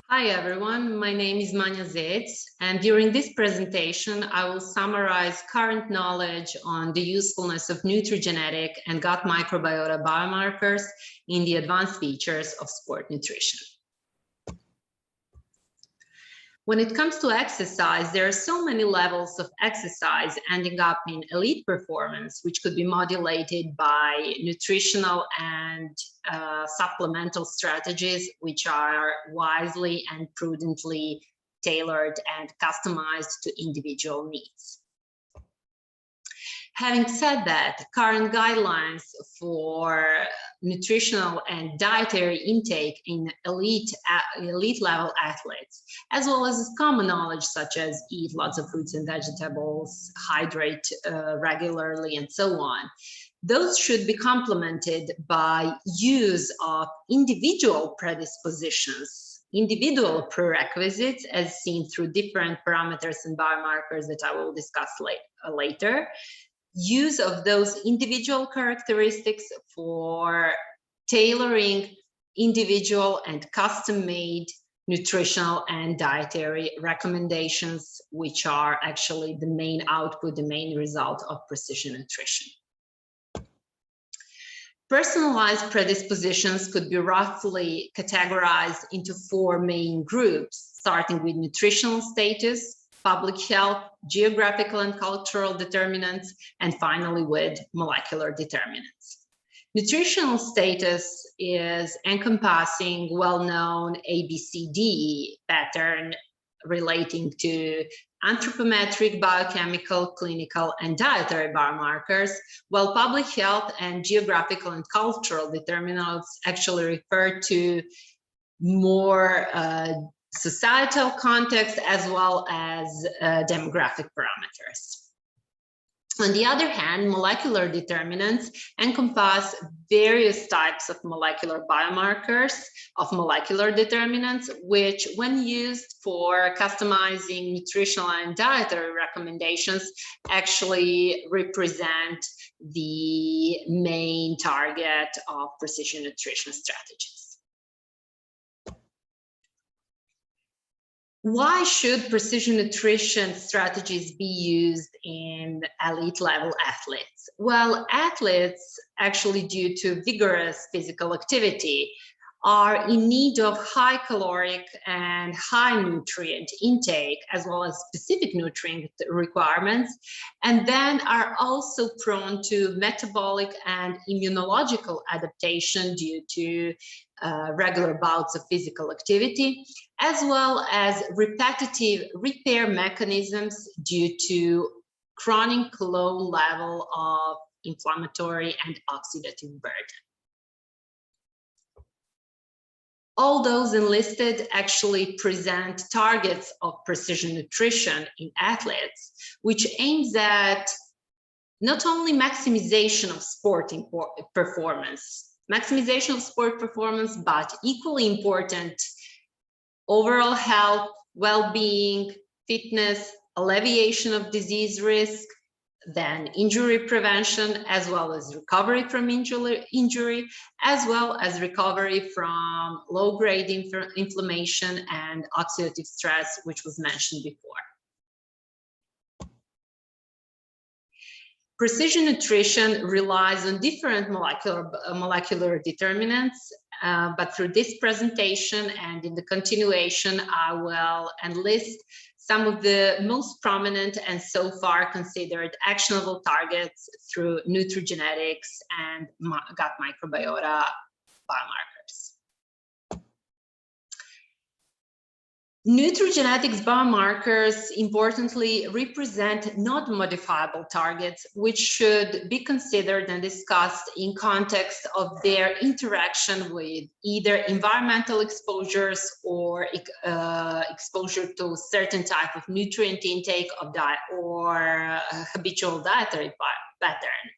Hi everyone, my name is Manja, and during this presentation I will summarize current knowledge on the usefulness of nutrigenetic and gut microbiota biomarkers in the advanced features of sport nutrition. When it comes to exercise, there are so many levels of exercise ending up in elite performance, which could be modulated by nutritional and supplemental strategies, which are wisely and prudently tailored and customized to individual needs. Having said that, current guidelines for nutritional and dietary intake in elite level athletes, as well as common knowledge such as eat lots of fruits and vegetables, hydrate regularly, and so on, those should be complemented by use of individual predispositions, individual prerequisites as seen through different parameters and biomarkers that I will discuss later. Use of those individual characteristics for tailoring individual and custom-made nutritional and dietary recommendations, which are actually the main output, the main result of precision nutrition. Personalized predispositions could be roughly categorized into four main groups, starting with nutritional status, public health, geographical and cultural determinants, and finally with molecular determinants. Nutritional status is encompassing well-known ABCD pattern relating to anthropometric, biochemical, clinical, and dietary biomarkers, while public health and geographical and cultural determinants actually refer to more societal context as well as demographic parameters. On the other hand, molecular determinants encompass various types of molecular biomarkers of molecular determinants, which when used for customizing nutritional and dietary recommendations actually represent the main target of precision nutrition strategies. Why should precision nutrition strategies be used in elite level athletes? Well, athletes actually due to vigorous physical activity are in need of high caloric and high nutrient intake, as well as specific nutrient requirements, and then are also prone to metabolic and immunological adaptation due to regular bouts of physical activity, as well as repetitive repair mechanisms due to chronic low level of inflammatory and oxidative burden. All those enlisted actually present targets of precision nutrition in athletes, which aims at not only maximization of sporting performance, but equally important, overall health, well-being, fitness, alleviation of disease risk, then injury prevention, as well as recovery from injury, as well as recovery from low-grade inflammation and oxidative stress, which was mentioned before. Precision nutrition relies on different molecular determinants, but through this presentation and in the continuation, I will enlist some of the most prominent and so far considered actionable targets through nutrigenetics and gut microbiota biomarkers. Nutrigenetics biomarkers importantly represent not modifiable targets, which should be considered and discussed in context of their interaction with either environmental exposures or exposure to certain type of nutrient intake of diet or habitual dietary pattern.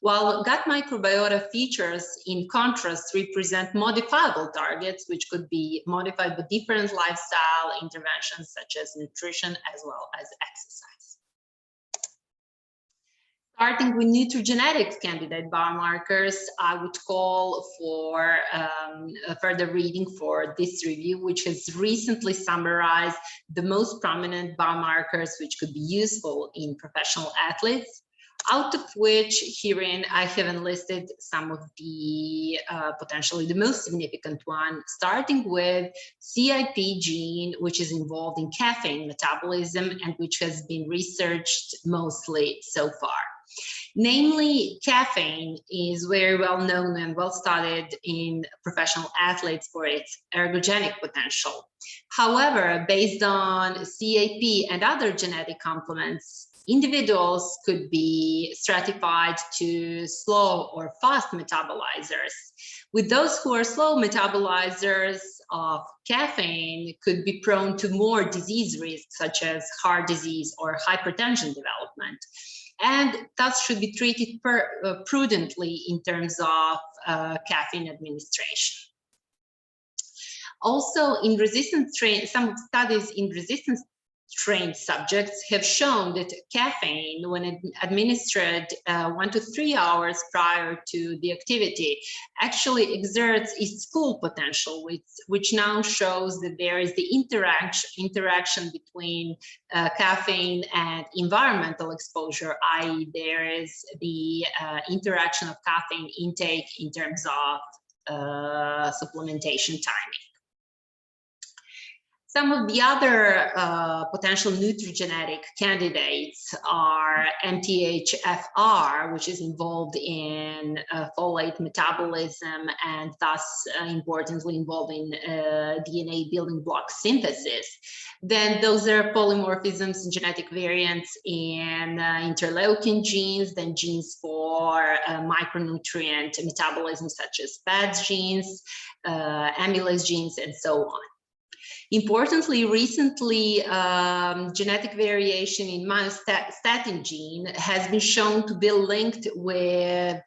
While gut microbiota features, in contrast, represent modifiable targets, which could be modified by different lifestyle interventions such as nutrition as well as exercise. Starting with nutrigenetics candidate biomarkers, I would call for further reading for this review, which has recently summarized the most prominent biomarkers which could be useful in professional athletes, out of which herein I have enlisted some of the potentially the most significant one, starting with CIP gene, which is involved in caffeine metabolism and which has been researched mostly so far. Namely, caffeine is very well known and well studied in professional athletes for its ergogenic potential. However, based on CAP and other genetic complements, individuals could be stratified to slow or fast metabolizers. With those who are slow metabolizers of caffeine could be prone to more disease risks, such as heart disease or hypertension development, and thus should be treated prudently in terms of caffeine administration. Also, in resistant strain, some studies in resistant trained subjects have shown that caffeine, when administered 1 to 3 hours prior to the activity, actually exerts its full potential, which now shows that there is the interaction between caffeine and environmental exposure, i.e. there is the interaction of caffeine intake in terms of supplementation timing. Some of the other potential nutrigenetic candidates are MTHFR, which is involved in folate metabolism and thus importantly involved in DNA building block synthesis. Then those are polymorphisms and genetic variants in interleukin genes, then genes for micronutrient metabolism such as FADS genes, amylase genes, and so on. Importantly, recently, genetic variation in myostatin gene has been shown to be linked with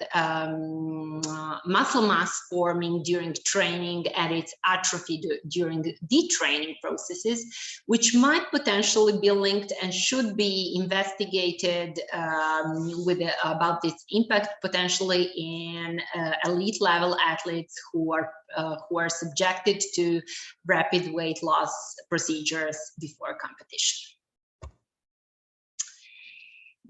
muscle mass forming during training and its atrophy during detraining processes, which might potentially be linked and should be investigated about its impact potentially in elite level athletes who are subjected to rapid weight loss procedures before competition.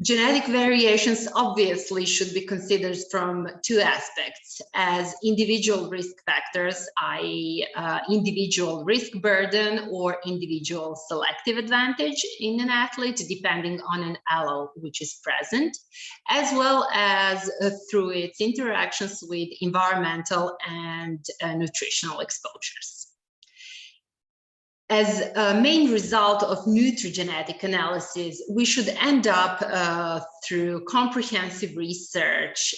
Genetic variations obviously should be considered from two aspects: as individual risk factors, i.e. individual risk burden or individual selective advantage in an athlete depending on an allele which is present, as well as through its interactions with environmental and nutritional exposures. As a main result of nutrigenetic analysis, we should end up through comprehensive research.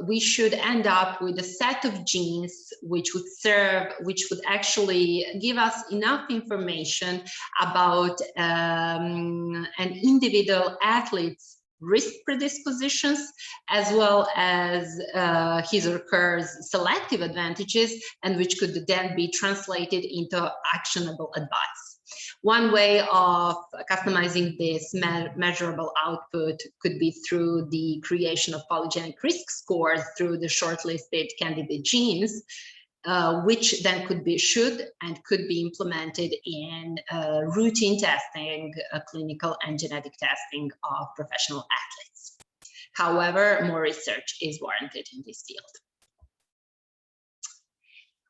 We should end up with a set of genes which would actually give us enough information about an individual athlete's risk predispositions, as well as his or her selective advantages, and which could then be translated into actionable advice. One way of customizing this measurable output could be through the creation of polygenic risk scores through the shortlisted candidate genes, which then could be implemented in routine testing, clinical and genetic testing of professional athletes. However, more research is warranted in this field.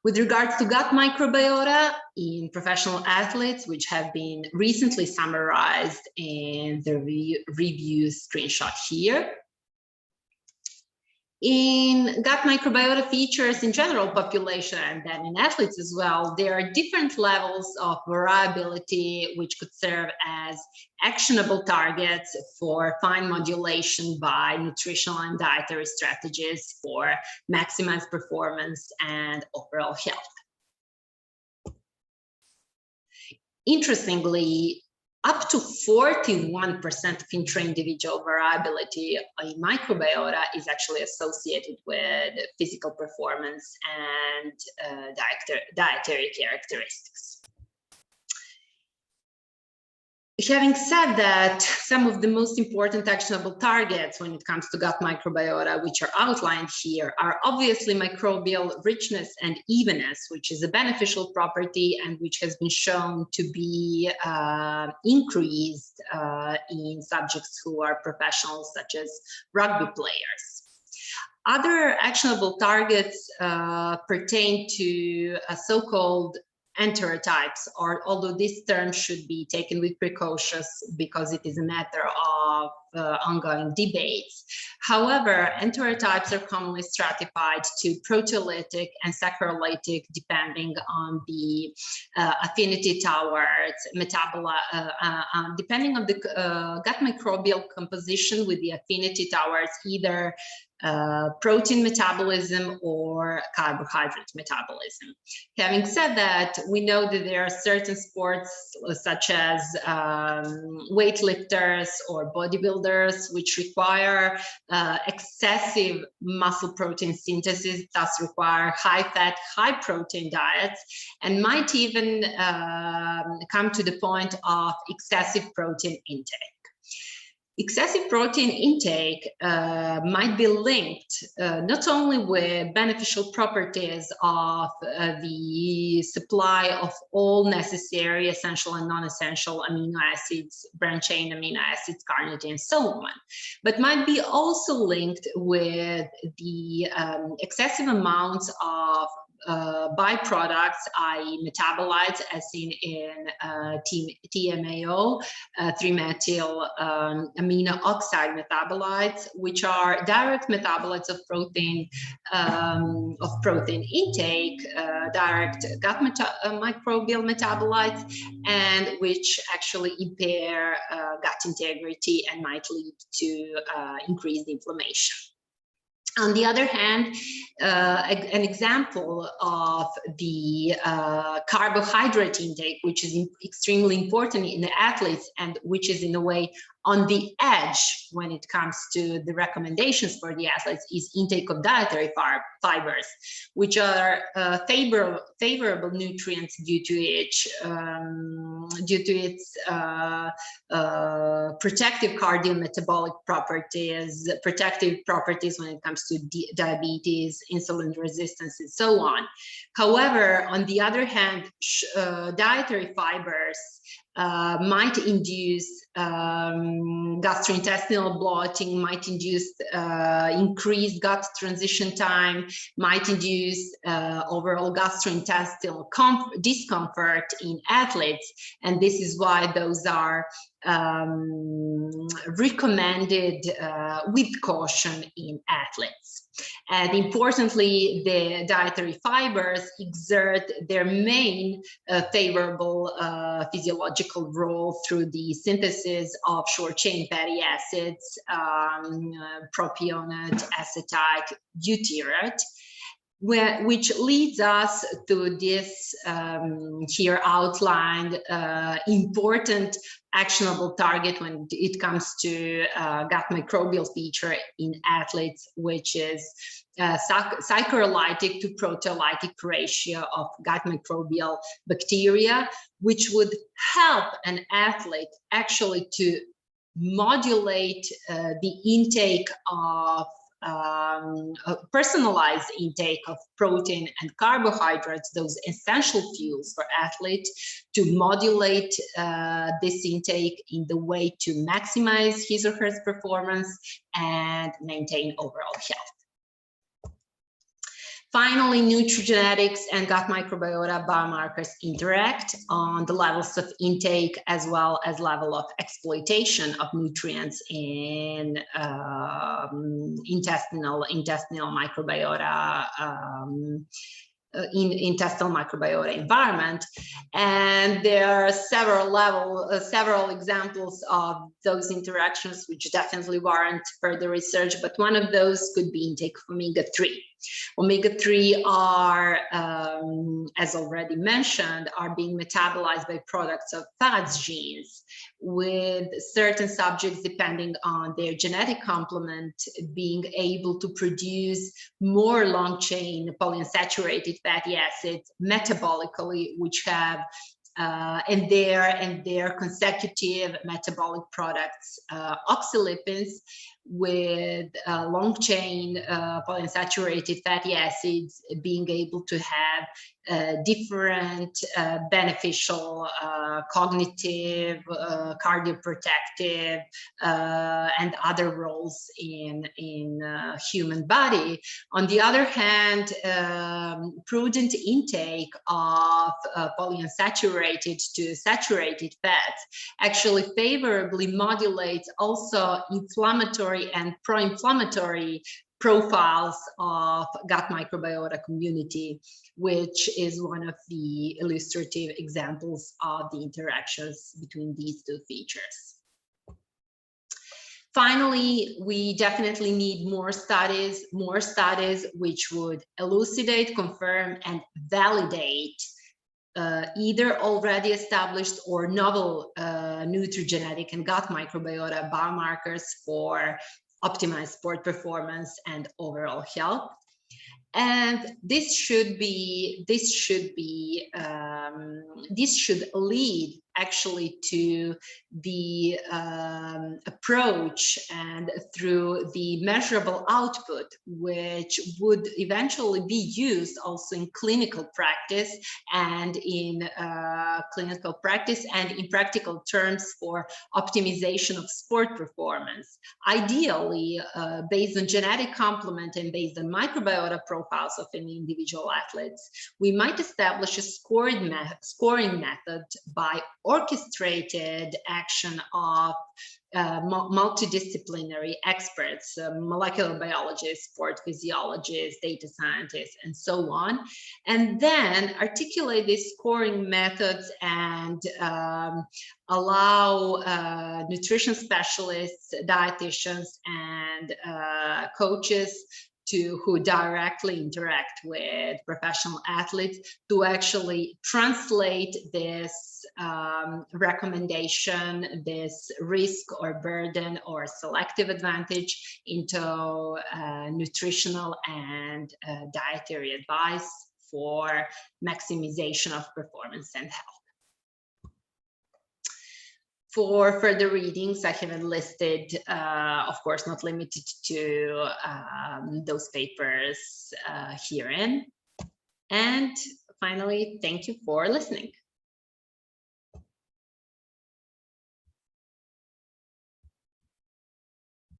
With regards to gut microbiota in professional athletes, which have been recently summarized in the review screenshot here, in gut microbiota features in general population and then in athletes as well, there are different levels of variability which could serve as actionable targets for fine modulation by nutritional and dietary strategies for maximized performance and overall health. Interestingly, up to 41% of intra-individual variability in microbiota is actually associated with physical performance and dietary characteristics. Having said that, some of the most important actionable targets when it comes to gut microbiota, which are outlined here, are obviously microbial richness and evenness, which is a beneficial property and which has been shown to be increased in subjects who are professionals, such as rugby players. Other actionable targets pertain to so-called enterotypes, or although this term should be taken with precautions because it is a matter of ongoing debates. However, enterotypes are commonly stratified to proteolytic and saccharolytic depending on the affinity towards metabolite, depending on the gut microbial composition with the affinity towards either protein metabolism or carbohydrate metabolism. Having said that, we know that there are certain sports such as weightlifters or bodybuilders which require excessive muscle protein synthesis, thus require high fat, high protein diets, and might even come to the point of excessive protein intake. Excessive protein intake might be linked not only with beneficial properties of the supply of all necessary essential and non-essential amino acids, branched-chain amino acids, carnitine, and so on, but might be also linked with the excessive amounts of byproducts, i.e. metabolites, as seen in TMAO, 3-methyl amino oxide metabolites, which are direct metabolites of protein intake, direct gut microbial metabolites, and which actually impair gut integrity and might lead to increased inflammation. On the other hand, an example of the carbohydrate intake, which is extremely important in the athletes and which is in a way on the edge when it comes to the recommendations for the athletes, is intake of dietary fibers, which are favorable nutrients due to its protective cardiometabolic properties, protective properties when it comes to diabetes, insulin resistance, and so on. However, on the other hand, dietary fibers might induce gastrointestinal bloating, might induce increased gut transition time, might induce overall gastrointestinal discomfort in athletes, and this is why those are recommended with caution in athletes. And importantly, the dietary fibers exert their main favorable physiological role through the synthesis of short-chain fatty acids, propionate, acetate, butyrate, which leads us to this here outlined important actionable target when it comes to gut microbial feature in athletes, which is saccharolytic to proteolytic ratio of gut microbial bacteria, which would help an athlete actually to modulate the intake of personalized intake of protein and carbohydrates, those essential fuels for athletes, to modulate this intake in the way to maximize his or her performance and maintain overall health. Finally, nutrigenetics and gut microbiota biomarkers interact on the levels of intake as well as level of exploitation of nutrients in intestinal microbiota intestinal microbiota environment. And there are several examples of those interactions which definitely warrant further research, but one of those could be intake of omega-3. Omega-3 are, as already mentioned, are being metabolized by products of fats genes, with certain subjects, depending on their genetic complement, being able to produce more long-chain polyunsaturated fatty acids metabolically, which have and their consecutive metabolic products, oxylipins, with long-chain polyunsaturated fatty acids being able to have different beneficial cognitive, cardioprotective, and other roles in human body. On the other hand, prudent intake of polyunsaturated to saturated fats actually favorably modulates also inflammatory and pro-inflammatory profiles of gut microbiota community, which is one of the illustrative examples of the interactions between these two features. Finally, we definitely need more studies which would elucidate, confirm, and validate either already established or novel nutrigenetic and gut microbiota biomarkers for optimized sport performance and overall health. And this should lead actually to the approach and through the measurable output, which would eventually be used also in clinical practice and in practical terms for optimization of sport performance. Ideally, based on genetic complement and based on microbiota profiles of an individual athletes, we might establish a scoring method by orchestrated action of multidisciplinary experts, molecular biologists, sport physiologists, data scientists, and so on, and then articulate these scoring methods and allow nutrition specialists, dietitians, and coaches who directly interact with professional athletes to actually translate this recommendation, this risk or burden or selective advantage into nutritional and dietary advice for maximization of performance and health. For further readings, I have enlisted, of course, not limited to those papers herein. And finally, thank you for listening.